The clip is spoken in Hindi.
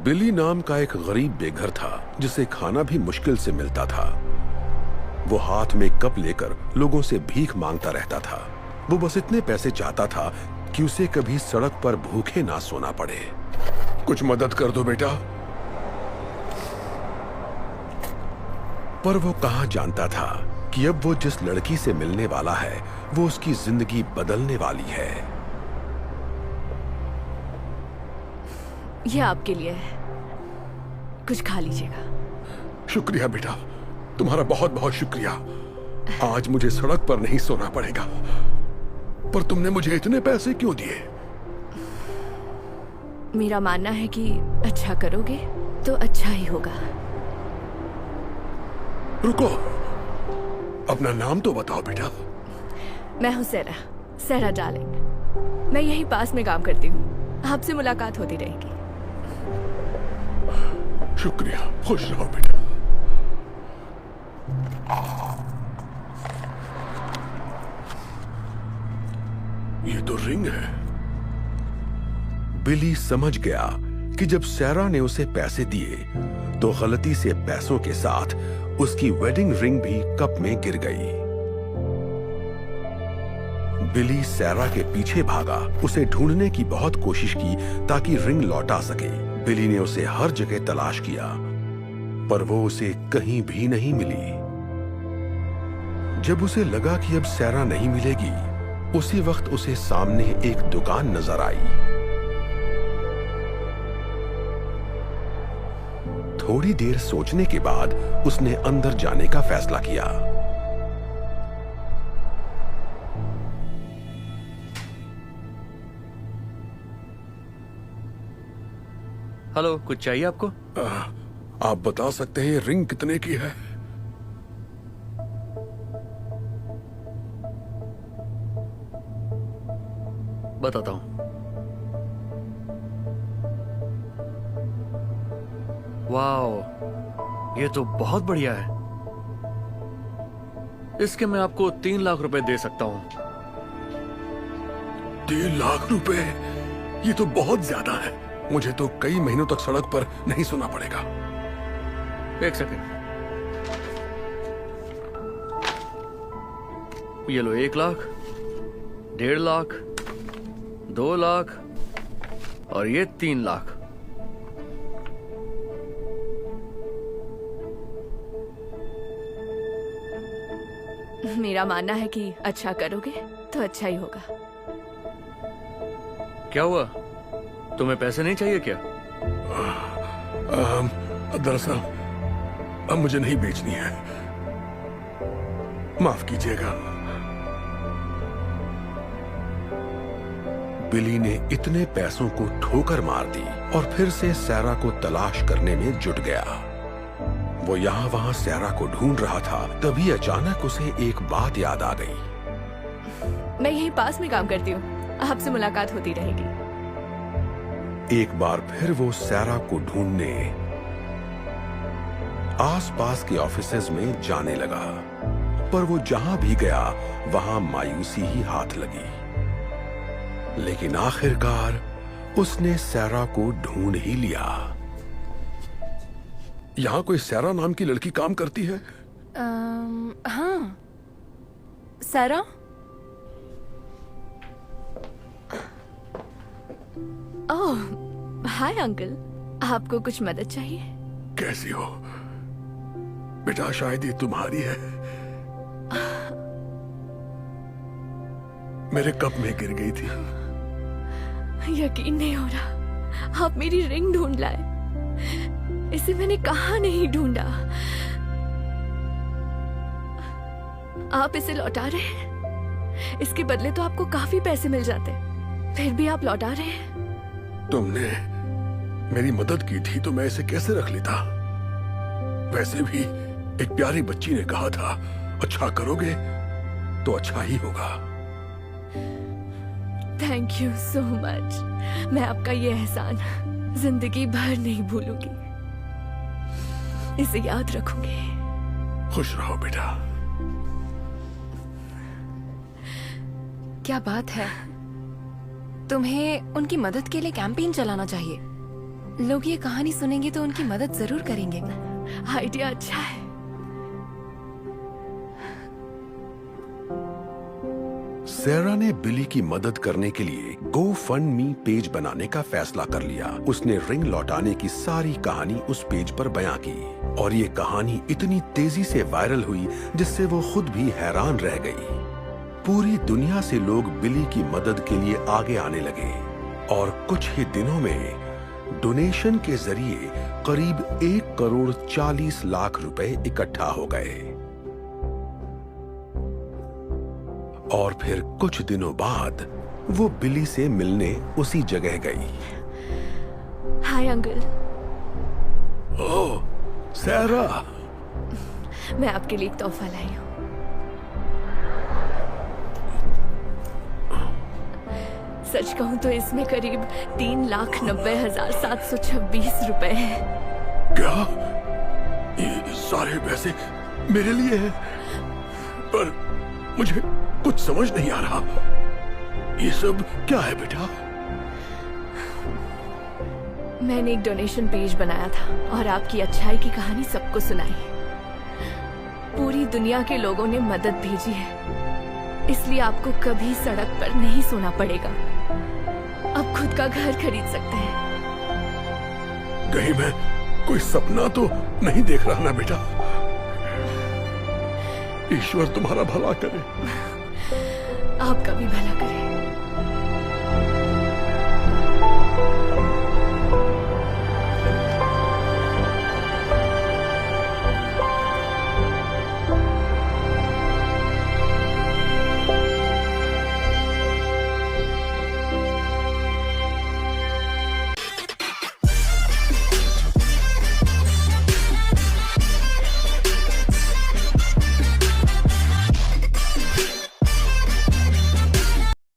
बिली नाम का एक गरीब बेघर था जिसे खाना भी मुश्किल से मिलता था। वो हाथ में कप लेकर लोगों से भीख मांगता रहता था। वो बस इतने पैसे चाहता था कि उसे कभी सड़क पर भूखे ना सोना पड़े। कुछ मदद कर दो बेटा। पर वो कहाँ जानता था कि अब वो जिस लड़की से मिलने वाला है वो उसकी जिंदगी बदलने वाली है। ये आपके लिए है, कुछ खा लीजिएगा। शुक्रिया बेटा, तुम्हारा बहुत बहुत शुक्रिया। आज मुझे सड़क पर नहीं सोना पड़ेगा। पर तुमने मुझे इतने पैसे क्यों दिए? मेरा मानना है कि अच्छा करोगे तो अच्छा ही होगा। रुको, अपना नाम तो बताओ बेटा। मैं हूँ सेरा डार्लिंग। मैं यहीं पास में काम करती हूँ। आपसे मुलाकात होती रहेगी। शुक्रिया, खुश रहो बेटा। ये तो रिंग है। बिली समझ गया कि जब सैरा ने उसे पैसे दिए तो गलती से पैसों के साथ उसकी वेडिंग रिंग भी कप में गिर गई। बिली सैरा के पीछे भागा, उसे ढूंढने की बहुत कोशिश की ताकि रिंग लौटा सके। बिली ने उसे हर जगह तलाश किया पर वो उसे कहीं भी नहीं मिली। जब उसे लगा कि अब सैरा नहीं मिलेगी, उसी वक्त उसे सामने एक दुकान नजर आई। थोड़ी देर सोचने के बाद उसने अंदर जाने का फैसला किया। हेलो, कुछ चाहिए आपको? आप बता सकते हैं ये रिंग कितने की है? बताता हूं। वाओ, ये तो बहुत बढ़िया है। इसके मैं आपको 3 लाख रुपए दे सकता हूं। 3 लाख रुपए? ये तो बहुत ज्यादा है। मुझे तो कई महीनों तक सड़क पर नहीं सोना पड़ेगा। एक सेकंड, ये लो। 1 लाख, 1.5 लाख, 2 लाख और ये 3 लाख। मेरा मानना है कि अच्छा करोगे तो अच्छा ही होगा। क्या हुआ, तुम्हें पैसे नहीं चाहिए क्या? दरअसल अब मुझे नहीं बेचनी है, माफ कीजिएगा। बिली ने इतने पैसों को ठोकर मार दी और फिर से सैरा को तलाश करने में जुट गया। वो यहाँ वहाँ सैरा को ढूंढ रहा था, तभी अचानक उसे एक बात याद आ गई। मैं यहीं पास में काम करती हूँ, आपसे मुलाकात होती रहेगी। एक बार फिर वो सैरा को ढूंढने आसपास के ऑफिसेज में जाने लगा, पर वो जहां भी गया वहां मायूसी ही हाथ लगी। लेकिन आखिरकार उसने सैरा को ढूंढ ही लिया। यहां कोई सैरा नाम की लड़की काम करती है? हाँ, सेरा। ओह, हाय अंकल, आपको कुछ मदद चाहिए? कैसी हो बेटा? शायद ये तुम्हारी है। मेरे कप में गिर गई थी। यकीन नहीं हो रहा, आप मेरी रिंग ढूंढ लाए। इसे मैंने कहाँ नहीं ढूंढा। आप इसे लौटा रहे हैं? इसके बदले तो आपको काफी पैसे मिल जाते, फिर भी आप लौटा रहे हैं। तुमने मेरी मदद की थी तो मैं इसे कैसे रख लेता? वैसे भी एक प्यारी बच्ची ने कहा था, अच्छा करोगे तो अच्छा ही होगा। Thank you so much. मैं आपका ये एहसान जिंदगी भर नहीं भूलूंगी, इसे याद रखूंगी। खुश रहो बेटा। क्या बात है, तुम्हें उनकी मदद के लिए कैंपेन चलाना चाहिए। लोग ये कहानी सुनेंगे तो उनकी मदद जरूर करेंगे। आइडिया अच्छा है। सैरा ने बिली की मदद करने के लिए गो फंड मी पेज बनाने का फैसला कर लिया। उसने रिंग लौटाने की सारी कहानी उस पेज पर बयां की और ये कहानी इतनी तेजी से वायरल हुई जिससे वो खुद भी हैरान रह गई। पूरी दुनिया से लोग बिली की मदद के लिए आगे आने लगे और कुछ ही दिनों में डोनेशन के जरिए करीब 1,40,00,000 रुपए इकट्ठा हो गए। और फिर कुछ दिनों बाद वो बिली से मिलने उसी जगह गई। Hi uncle. ओह, सैरा। मैं आपके लिए एक तोहफा लाई हूँ। सच कहूँ तो इसमें करीब 3,90,726 रुपए हैं। क्या? ये सारे पैसे मेरे लिए हैं? पर मुझे कुछ समझ नहीं आ रहा। ये सब क्या है बेटा? मैंने एक डोनेशन पेज बनाया था और आपकी अच्छाई की कहानी सबको सुनाई। पूरी दुनिया के लोगों ने मदद भेजी है, इसलिए आपको कभी सड़क पर नहीं सोना पड़ेगा। अब खुद का घर खरीद सकते हैं। कहीं मैं कोई सपना तो नहीं देख रहा ना बेटा? ईश्वर तुम्हारा भला करे। आपका भी भला करे।